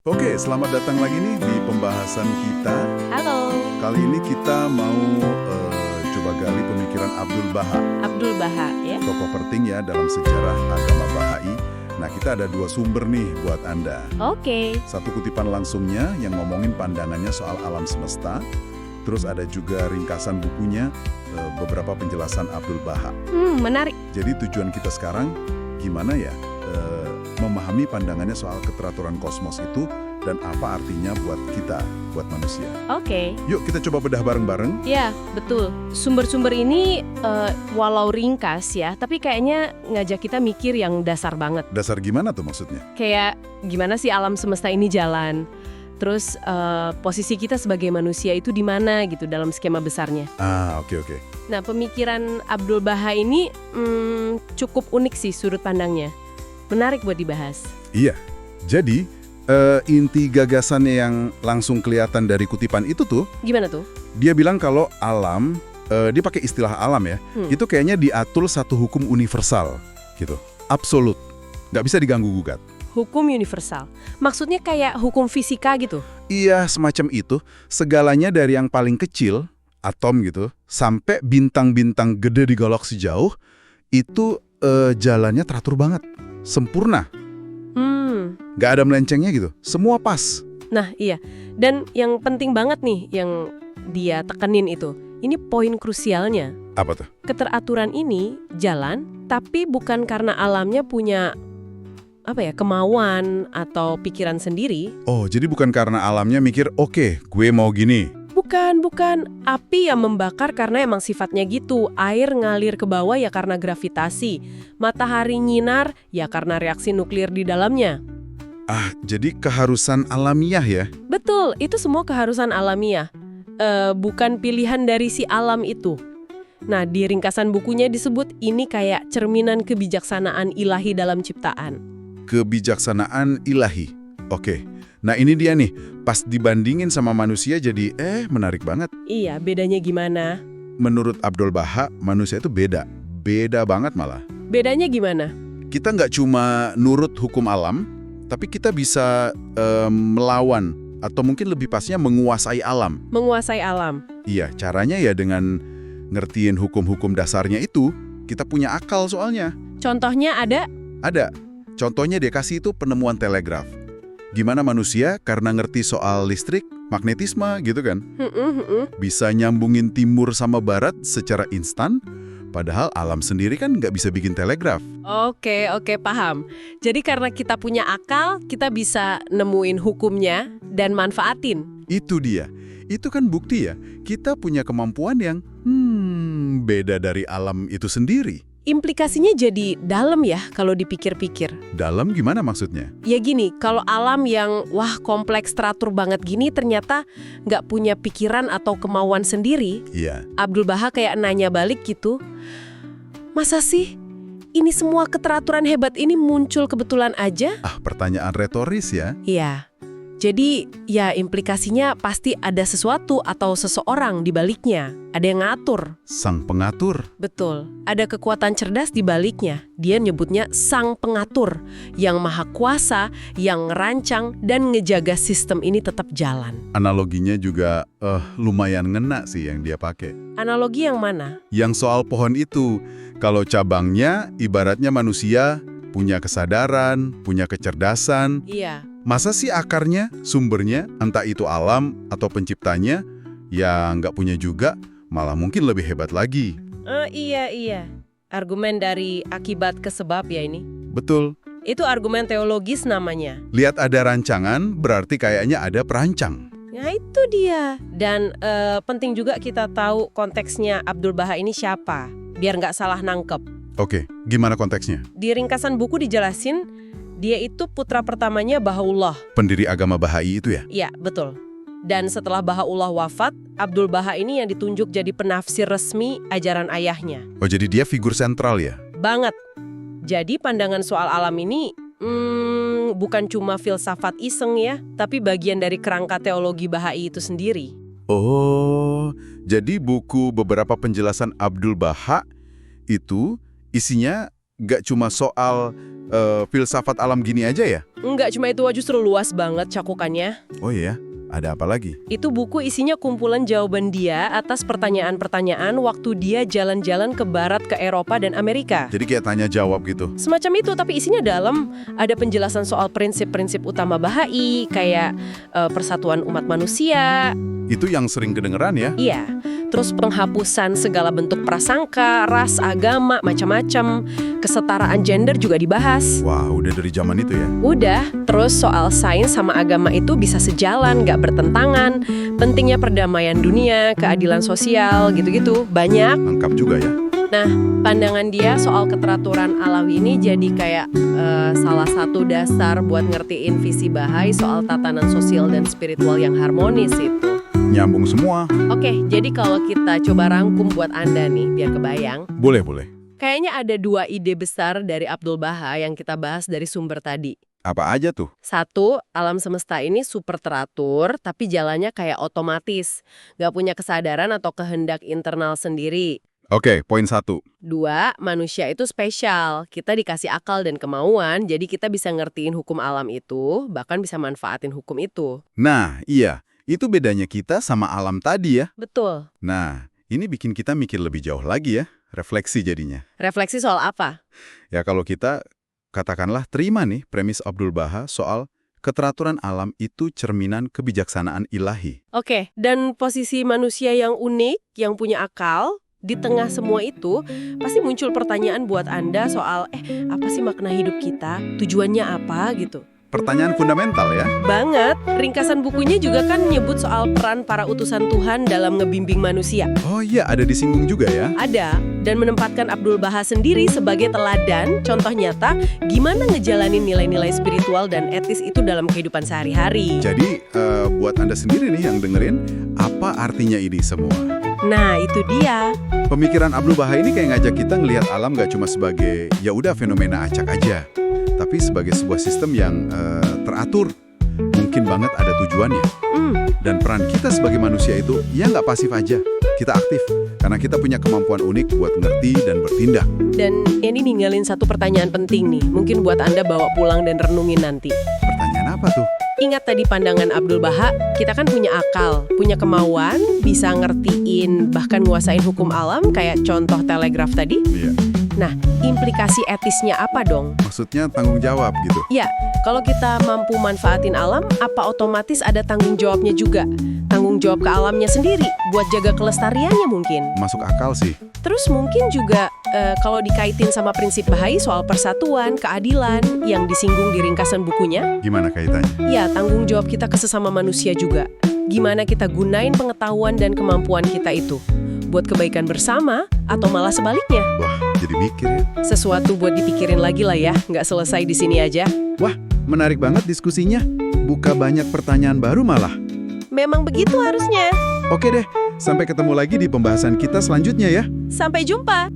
Oke, selamat datang lagi nih di pembahasan kita. Halo, Kali ini kita mau coba gali pemikiran Abdul Baha, Abdul Baha ya. tokoh penting ya dalam sejarah agama Bahai. Nah, kita ada dua sumber nih buat Anda. Oke, Satu kutipan langsungnya yang ngomongin pandangannya soal alam semesta. Terus ada juga ringkasan bukunya, beberapa penjelasan Abdul Baha. menarik. Jadi tujuan kita sekarang gimana ya memahami pandangannya soal keteraturan kosmos itu dan apa artinya buat kita, buat manusia. Oke, Yuk kita coba bedah bareng-bareng. ya betul. Sumber-sumber ini walau ringkas ya, tapi kayaknya ngajak kita mikir yang dasar banget. Dasar gimana tuh maksudnya? Kayak gimana sih alam semesta ini jalan? Terus posisi kita sebagai manusia itu di mana gitu dalam skema besarnya. Oke. Nah, pemikiran Abdul Baha ini cukup unik sih sudut pandangnya. Menarik buat dibahas. Iya, jadi inti gagasannya yang langsung kelihatan dari kutipan itu tuh, Gimana tuh? dia bilang kalau alam, dia pakai istilah alam ya, itu kayaknya diatur satu hukum universal gitu, absolut, nggak bisa diganggu-gugat. Hukum universal. Maksudnya kayak hukum fisika gitu? Iya, semacam itu. Segalanya dari yang paling kecil, atom gitu, sampai bintang-bintang gede di galaksi jauh, itu jalannya teratur banget. Sempurna. Nggak ada melencengnya gitu. Semua pas. Nah, iya. Dan yang penting banget nih yang dia tekenin itu. Ini poin krusialnya. Apa tuh? Keteraturan ini jalan, tapi bukan karena alamnya punya kemauan atau pikiran sendiri. Oh, jadi bukan karena alamnya mikir, oke, gue mau gini. Bukan. Api yang membakar karena emang sifatnya gitu. Air ngalir ke bawah ya karena gravitasi. Matahari nyinar ya karena reaksi nuklir di dalamnya. Jadi keharusan alamiah ya? Betul, itu semua keharusan alamiah. Bukan pilihan dari si alam itu. Nah, di ringkasan bukunya disebut ini kayak cerminan kebijaksanaan ilahi dalam ciptaan. Kebijaksanaan ilahi. Oke. Nah ini dia nih, pas dibandingin sama manusia jadi menarik banget. Iya, bedanya gimana? Menurut Abdul Baha, manusia itu beda. Beda banget malah. Bedanya gimana? Kita nggak cuma nurut hukum alam, tapi kita bisa melawan atau mungkin lebih pasnya menguasai alam. Menguasai alam. Iya, caranya ya dengan ngertiin hukum-hukum dasarnya itu, kita punya akal soalnya. Contohnya ada? Ada. Contohnya dia kasih itu penemuan telegraf. Gimana manusia karena ngerti soal listrik, magnetisme gitu kan, bisa nyambungin timur sama barat secara instan, padahal alam sendiri kan nggak bisa bikin telegraf. Oke, paham. Jadi karena kita punya akal, kita bisa nemuin hukumnya dan manfaatin. Itu dia. Itu kan bukti ya, kita punya kemampuan yang beda dari alam itu sendiri. Implikasinya jadi dalam ya kalau dipikir-pikir. Dalam gimana maksudnya? Ya gini, kalau alam yang kompleks teratur banget gini ternyata nggak punya pikiran atau kemauan sendiri. Iya. Abdul Baha kayak nanya balik gitu. Masa sih ini semua keteraturan hebat ini muncul kebetulan aja? Pertanyaan retoris ya. Iya. Jadi ya implikasinya pasti ada sesuatu atau seseorang di baliknya. Ada yang ngatur. Sang pengatur. Betul. Ada kekuatan cerdas di baliknya. Dia nyebutnya sang pengatur. Yang maha kuasa, yang ngerancang, dan ngejaga sistem ini tetap jalan. Analoginya juga lumayan ngena sih yang dia pakai. Analogi yang mana? Yang soal pohon itu, kalau cabangnya ibaratnya manusia punya kesadaran, punya kecerdasan. Iya. Masa sih akarnya, sumbernya, entah itu alam atau penciptanya, ya nggak punya juga, malah mungkin lebih hebat lagi. Iya. Argumen dari akibat ke sebab ya ini. Betul. Itu argumen teologis namanya. Lihat ada rancangan, berarti kayaknya ada perancang. Nah itu dia. Dan penting juga kita tahu konteksnya Abdul Baha ini siapa. Biar nggak salah nangkep. Oke, gimana konteksnya? Di ringkasan buku dijelasin, dia itu putra pertamanya Bahaullah. Pendiri agama Bahai itu ya? Iya, betul. Dan setelah Bahaullah wafat, Abdul Baha ini yang ditunjuk jadi penafsir resmi ajaran ayahnya. Oh, jadi dia figur sentral ya? Banget. Jadi pandangan soal alam ini bukan cuma filsafat iseng ya, tapi bagian dari kerangka teologi Bahai itu sendiri. Oh, jadi buku beberapa penjelasan Abdul Baha itu isinya nggak cuma soal filsafat alam gini aja ya? Nggak cuma itu, justru luas banget cakupannya. Oh iya, ada apa lagi? Itu buku isinya kumpulan jawaban dia atas pertanyaan-pertanyaan waktu dia jalan-jalan ke barat, ke Eropa dan Amerika. Jadi kayak tanya jawab gitu. Semacam itu, tapi isinya dalam. Ada penjelasan soal prinsip-prinsip utama Bahai, kayak persatuan umat manusia. Itu yang sering kedengeran ya? Iya, terus penghapusan segala bentuk prasangka, ras, agama, macam-macam. Kesetaraan gender juga dibahas. Wah, udah dari zaman itu ya? Udah, terus soal sains sama agama itu bisa sejalan, nggak bertentangan. Pentingnya perdamaian dunia, keadilan sosial, gitu-gitu. Banyak. Lengkap juga ya? Nah, pandangan dia soal keteraturan alawi ini jadi kayak salah satu dasar buat ngertiin visi Bahai soal tatanan sosial dan spiritual yang harmonis itu. Nyambung semua. Oke, jadi kalau kita coba rangkum buat Anda nih, biar kebayang. Boleh, boleh. Kayaknya ada 2 ide besar dari Abdul Baha yang kita bahas dari sumber tadi. Apa aja tuh? 1, alam semesta ini super teratur, tapi jalannya kayak otomatis. Nggak punya kesadaran atau kehendak internal sendiri. Oke, poin 1. 2, manusia itu spesial. Kita dikasih akal dan kemauan, jadi kita bisa ngertiin hukum alam itu, bahkan bisa manfaatin hukum itu. Nah, iya. Itu bedanya kita sama alam tadi ya. Betul. Nah, ini bikin kita mikir lebih jauh lagi ya. Refleksi jadinya. Refleksi soal apa? Ya kalau kita, katakanlah terima nih premis Abdul Baha soal keteraturan alam itu cerminan kebijaksanaan ilahi. Oke, dan posisi manusia yang unik, yang punya akal, di tengah semua itu, pasti muncul pertanyaan buat Anda soal, apa sih makna hidup kita? Tujuannya apa gitu? Pertanyaan fundamental ya. Banget. Ringkasan bukunya juga kan nyebut soal peran para utusan Tuhan dalam ngebimbing manusia. Oh iya, ada disinggung juga ya. Ada, dan menempatkan Abdul Baha sendiri sebagai teladan, contoh nyata, gimana ngejalanin nilai-nilai spiritual dan etis itu dalam kehidupan sehari-hari. Jadi, buat Anda sendiri nih yang dengerin, apa artinya ini semua? Nah, itu dia. Pemikiran Abdul Baha ini kayak ngajak kita ngelihat alam gak cuma sebagai, ya udah fenomena acak aja. Tapi sebagai sebuah sistem yang teratur, mungkin banget ada tujuannya. Dan peran kita sebagai manusia itu, ya nggak pasif aja. Kita aktif, karena kita punya kemampuan unik buat ngerti dan bertindak. Dan ini ninggalin satu pertanyaan penting nih, mungkin buat Anda bawa pulang dan renungin nanti. Pertanyaan apa tuh? Ingat tadi pandangan Abdul Baha, kita kan punya akal, punya kemauan, bisa ngertiin, bahkan nguasain hukum alam, kayak contoh telegraf tadi. Iya. Nah, implikasi etisnya apa dong? Maksudnya tanggung jawab gitu. Ya, kalau kita mampu manfaatin alam, apa otomatis ada tanggung jawabnya juga? Tanggung jawab ke alamnya sendiri, buat jaga kelestariannya mungkin. Masuk akal sih. Terus mungkin juga kalau dikaitin sama prinsip Bahai soal persatuan, keadilan, yang disinggung di ringkasan bukunya. Gimana kaitannya? Ya, tanggung jawab kita ke sesama manusia juga. Gimana kita gunain pengetahuan dan kemampuan kita itu? Buat kebaikan bersama, atau malah sebaliknya? Wah, jadi mikir ya. Sesuatu buat dipikirin lagi lah ya, nggak selesai di sini aja. Wah, menarik banget diskusinya. Buka banyak pertanyaan baru malah. Memang begitu harusnya. Oke deh, sampai ketemu lagi di pembahasan kita selanjutnya ya. Sampai jumpa!